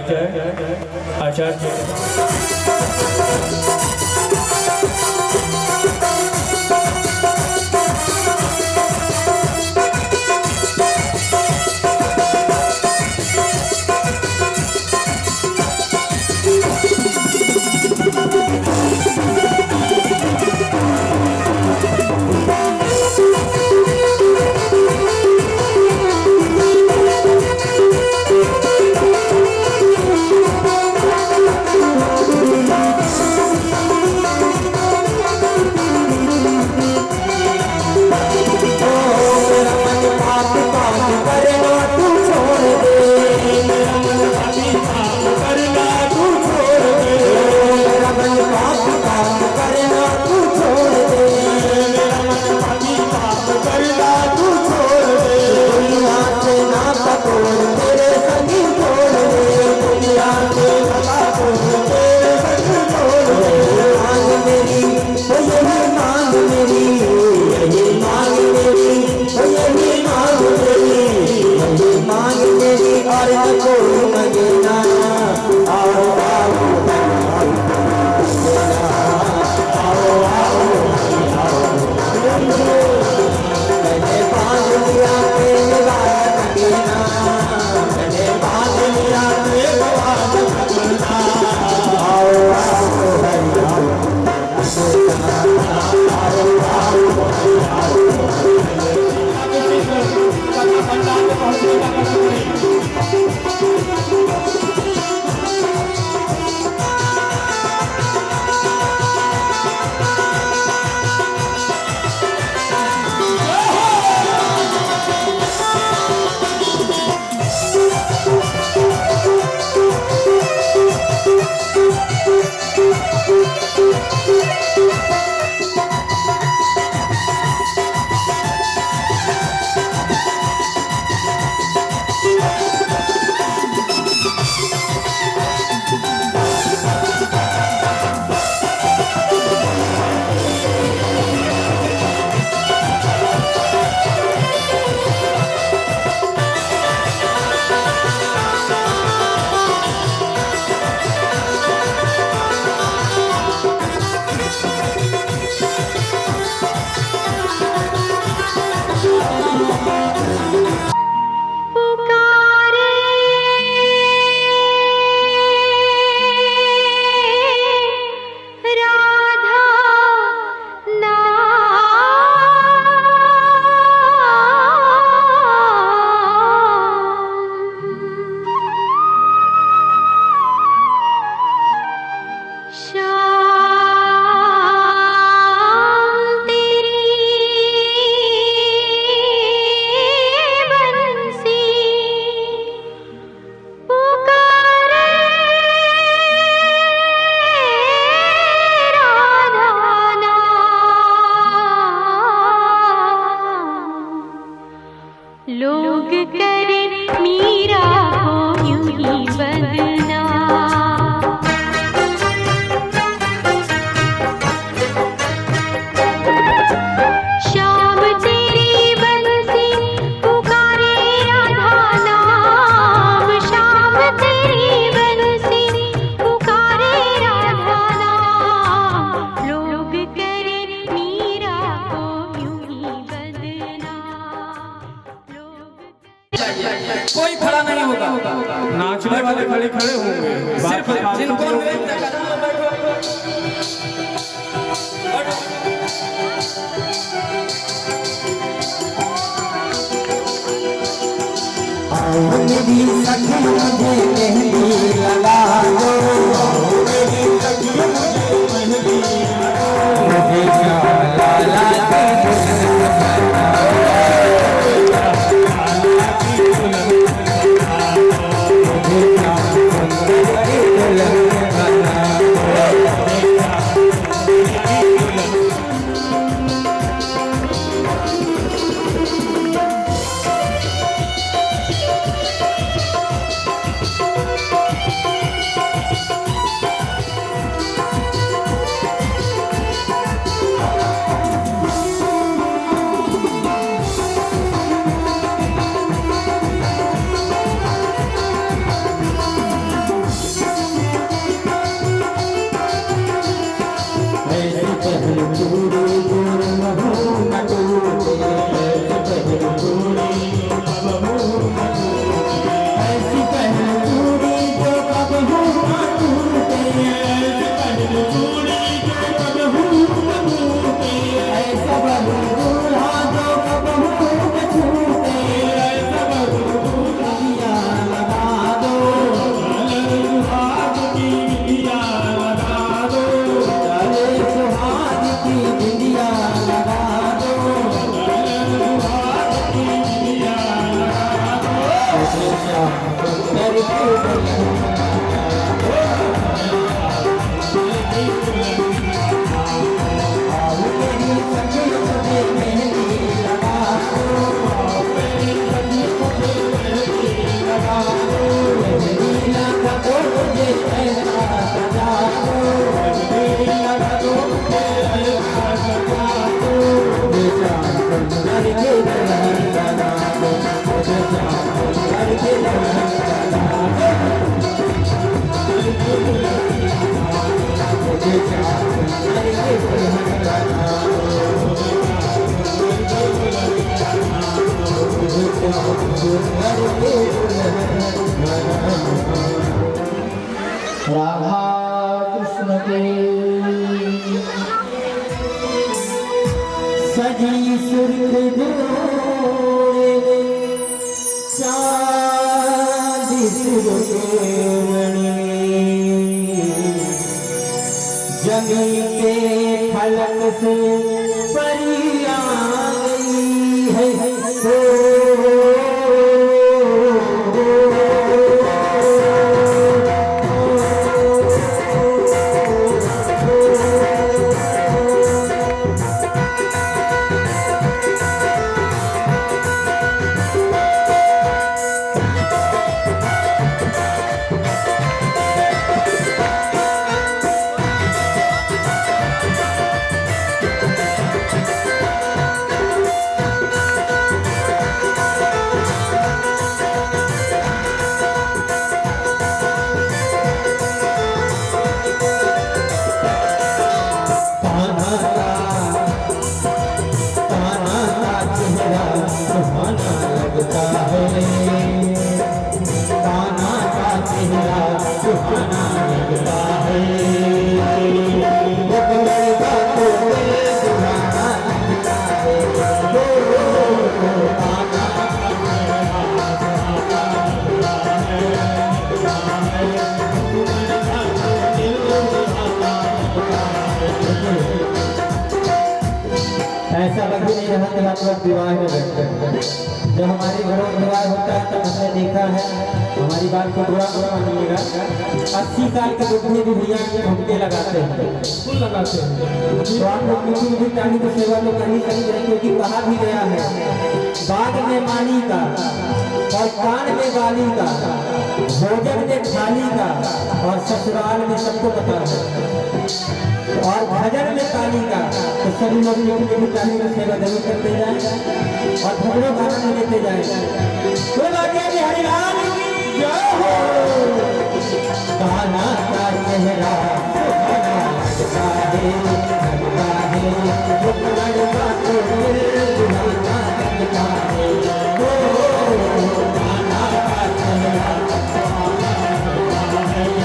S3: आचार्य
S4: लोग करे मीरा को यूं ही बदनाम। शाम तेरी बंसी पुकारे राधा नाम, शाम तेरी बंसी पुकारे राधा नाम। लोग करे मीरा को यूं ही बदनाम।
S1: कोई खड़ा नहीं होगा,
S3: नाचने वाले खड़े खड़े होंगे,
S1: सिर्फ जिनको नृत्य करना बैठो।
S2: मेरी सखी मुझे मेहंदी लगा दो, मेरी सखी मुझे मेहंदी मुझे लाला
S1: राधा कृष्ण के
S2: सजी सुर्ख जोड़े चांदी सुरमणि जमीन के फलक से परी आ गई है ऐसा कभी नहीं रहा कि आप लोग विवाह में बैठते हैं। जब हमारे घरों में विवाह होता है तब हमने देखा है, हमारी बात को बुरा मानिएगा, 80 साल के बुढ़े भी भैया घुमके लगाते हैं, फूल लगाते हैं। तो आप लोग किसी भी प्राणी की सेवा तो कर ही सकते हैं, क्योंकि कहा भी गया है बाग में माली का और कान में बाली का, भोजन में थाली का और ससुराल में सबको पता है, और भजन में ताली का। तो सभी लोग भी ताली में सेवा जरूर करते जाए और भजनों का आनंद लेते जाए। तो लगे हरिलाल की जय हो। कान्हा का चेहरा लगता है, लगता है, लड़का तो दुल्हना लगता है। कान्हा का चेहरा चेहरा लगता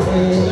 S2: है।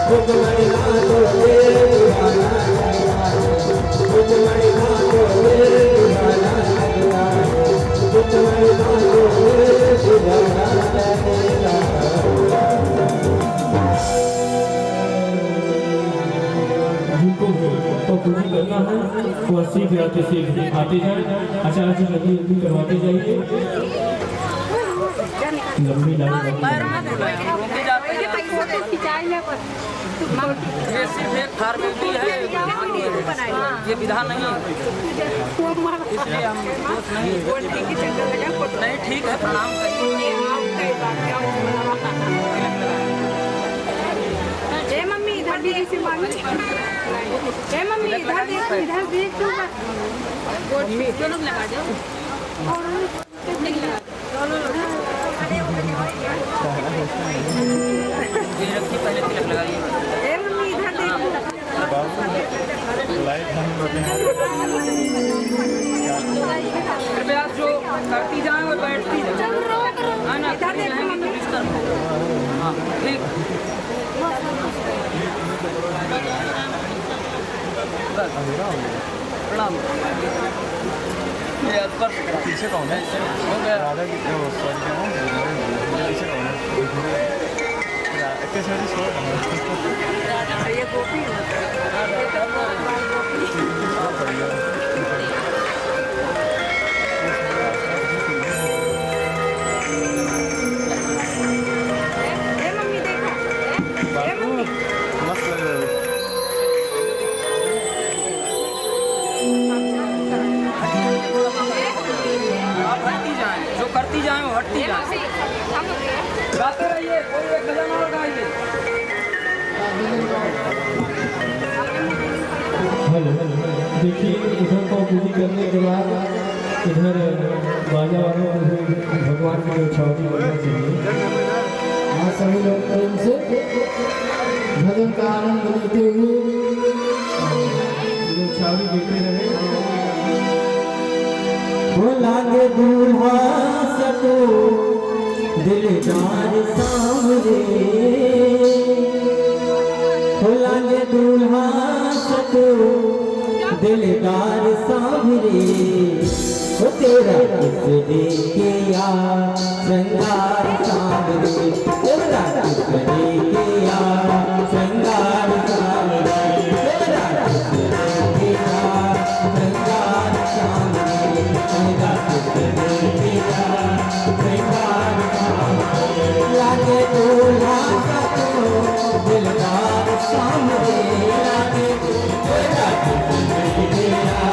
S2: तुम्हारी बातों पे दीवाना तुम्हारी बातों पे दीवाना तुम्हारी बातों पे दीवाना
S5: जिनको तो पूरी करना है वो सीख आते जाए। आचार्य जी लंबी करवाते जाइए। लंबी लाइन
S6: ये सिर्फ एक फॉर्मेलिटी है, ये विधान नहीं है, इसलिए हम दोस्त नहीं ठीक है। प्रणाम
S7: करिए। मम्मी इधर देख, मम्मी इधर देख क्यों लोग लगा दो
S6: पहले तिलक लगाइए।
S7: मम्मी इधर
S6: कृपया जो करती जाए और बैठती जाए ना, हाँ ठीक। प्रणाम। पीछे कौन है? हो गया। पीछे कौन है?
S7: ये गोपी मम्मी देखो, मम्मी
S3: मस्त लग रहा है।
S6: आप हटती जाएं, जो करती जाएं वो हटती जाएं। गाते रहिए, कोई एक गजल और गाइए।
S5: देखिए उधर को पूरी करने के बाद इधर बाजा वालों को भगवान की छावनी करना चाहिए।
S1: हाँ, सभी लोग प्रेम से भजन का आनंद लेते हुए
S5: छावनी देते रहे।
S2: लागे दूल्हा सको दिलदार सामने लागे दूल्हा सको दिलदार सामने वो तेरा किस देखे या श्रृंगार सामने तेरा किस देखे या श्रृंगार सामने तेरा किस देखे या श्रृंगार सामने तेरा किस देखे या श्रृंगार सामने लागे दूल्हा सको दिलदार सामने लागे तेरा किस देखे या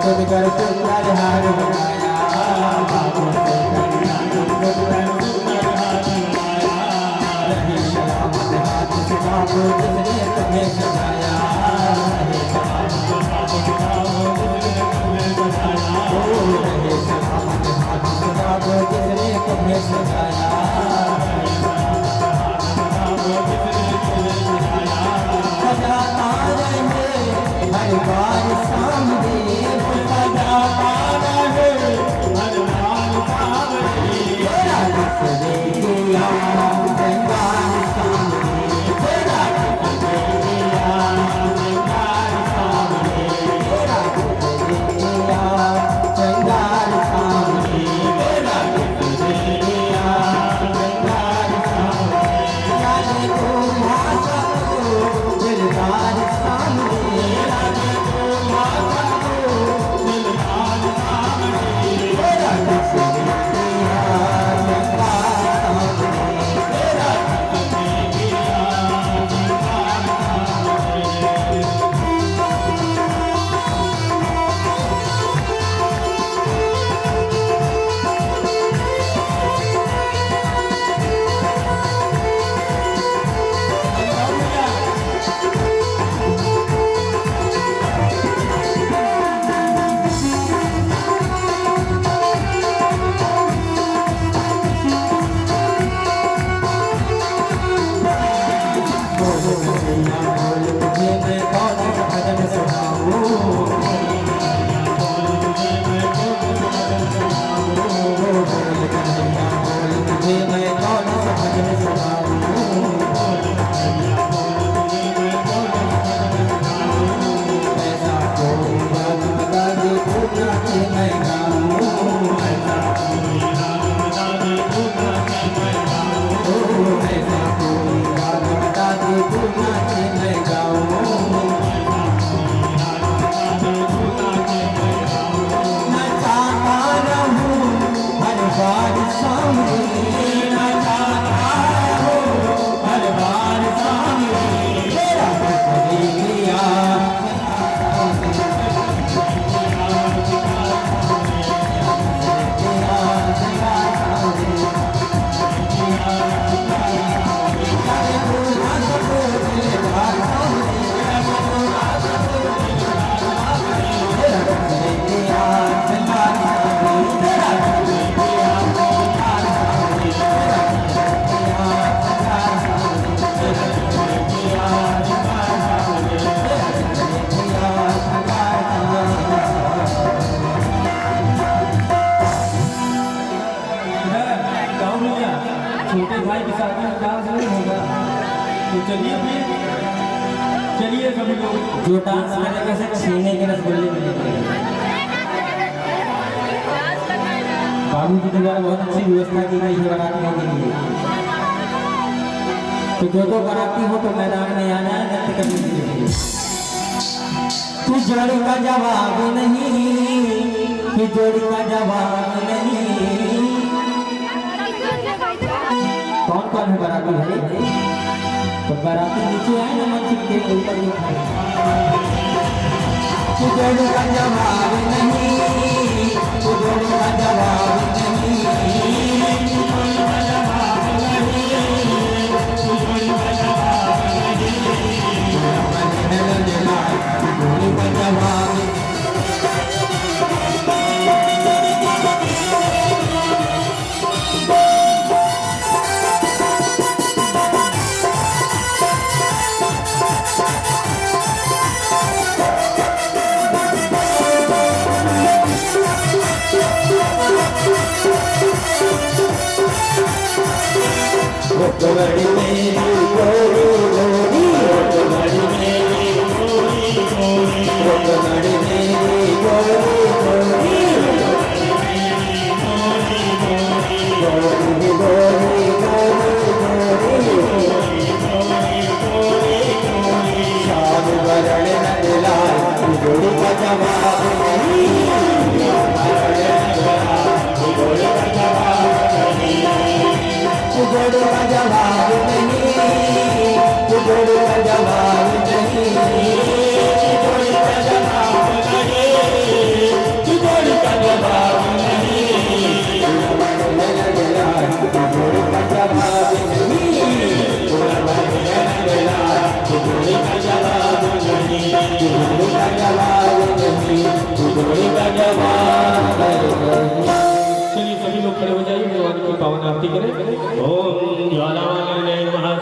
S2: तुम कर सुंदर हार बनाया बाबू से कन्या तुम कर सुंदर हार बनाया रही सलामत हाथ से बाबू जिसने तुम्हें सजाया रही सलामत हाथ से बाबू जिसने तुम्हें सजाया रही सलामत हाथ से बाबू जिसने तुम्हें सजाया सजाता रहे हर बार सामने सजाता रहे हर बार सामने तेरा दिखने दिया जंगार सामने तेरा दिखने दिया जंगार सामने तेरा दिखने दिया जंगार सामने तेरा दिखने दिया जंगार सामने जाने को भाषा दिलदार सामने जाने को भाषा दिलदार सामने तेरा दिखने दिया जंगार सामने तेरा दिखने दिया जंगार सामने छोटे भाई की शादी में डांस नहीं होगा तो चलिए फिर चलिए सभी लोग
S8: जो डांस करेगा से छीने के रसगुल्ले मिलेंगे। बाबू जी के द्वारा बहुत अच्छी व्यवस्था की गई है बारातियों के लिए। तो जो बाराती हो तो मैदान में आना है नृत्य करने के लिए। तू जोड़ी का जवाब नहीं, तू जोड़ी का जवाब नहीं। कौन कौन है बाराती भाई? तो बाराती नीचे आए ना मंच के ऊपर तू जोड़ी का जवाब नहीं, तू जोड़ी का जवाब नहीं, तू जोड़ी का जवाब नहीं, तू जोड़ी का जवाब नहीं, जोड़ी का जवाब बड़ी मेरी गोरी गोरी, बड़ी मेरी गोरी गोरी, बड़ी मेरी गोरी गोरी, गोरी गोरी गोरी, शाम वरण नलाल जोड़ी का जवाब नहीं, जोड़ी का जवाब नहीं, जोड़ी का जवाब नहीं, जोड़ी का जवाब नहीं, जोड़ी का जवाब नहीं,
S5: भगवान आरती करें। ओम ज्वालामालिन्याय नमः।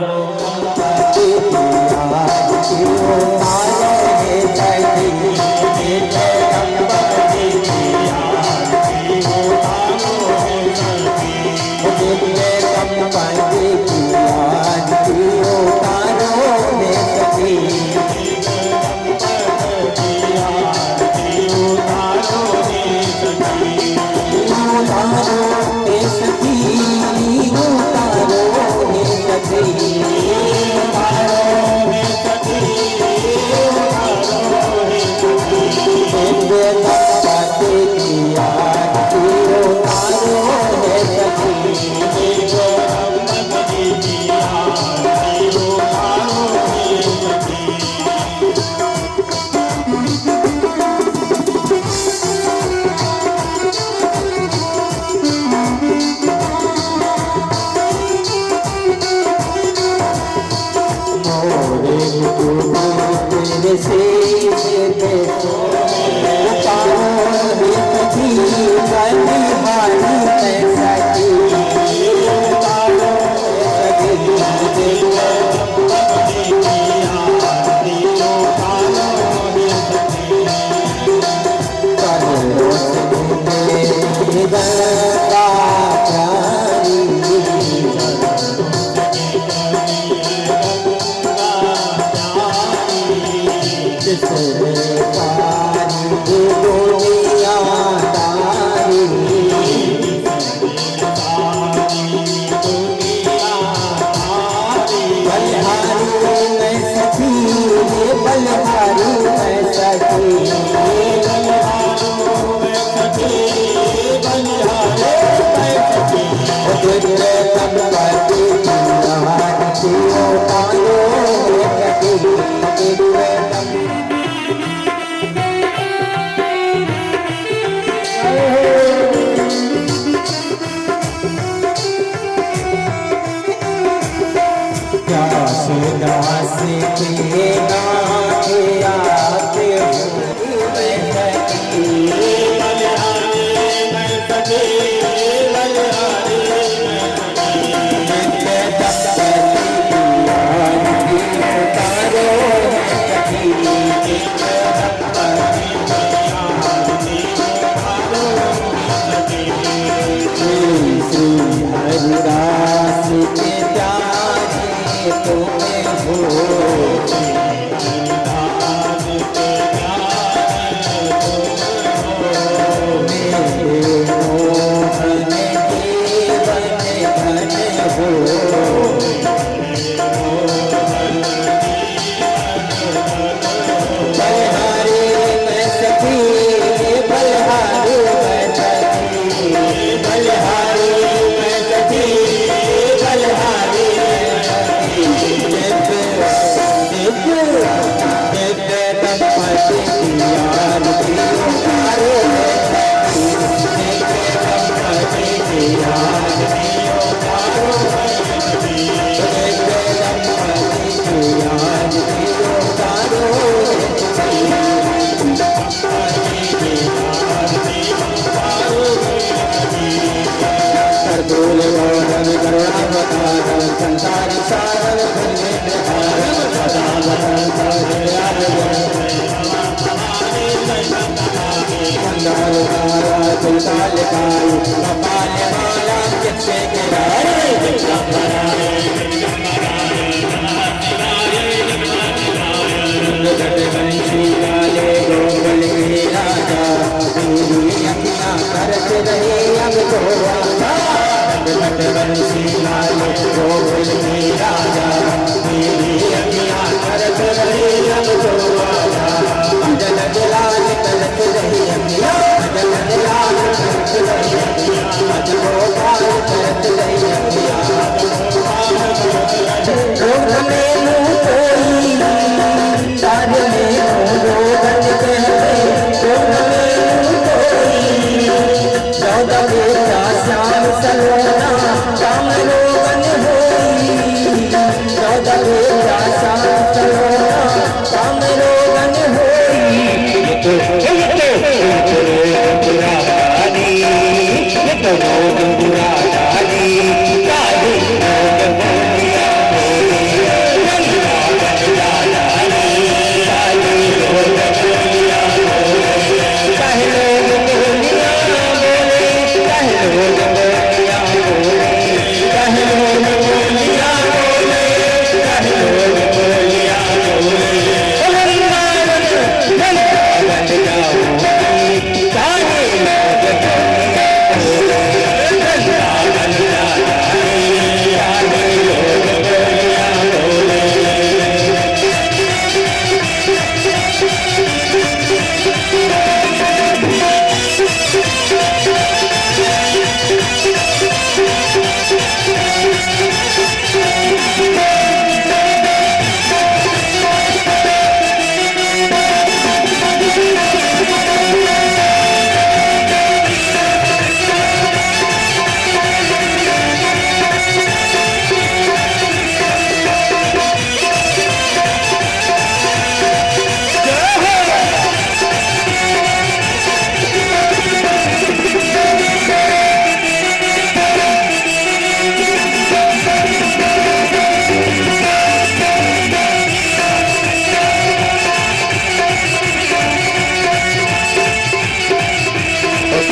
S8: श्याम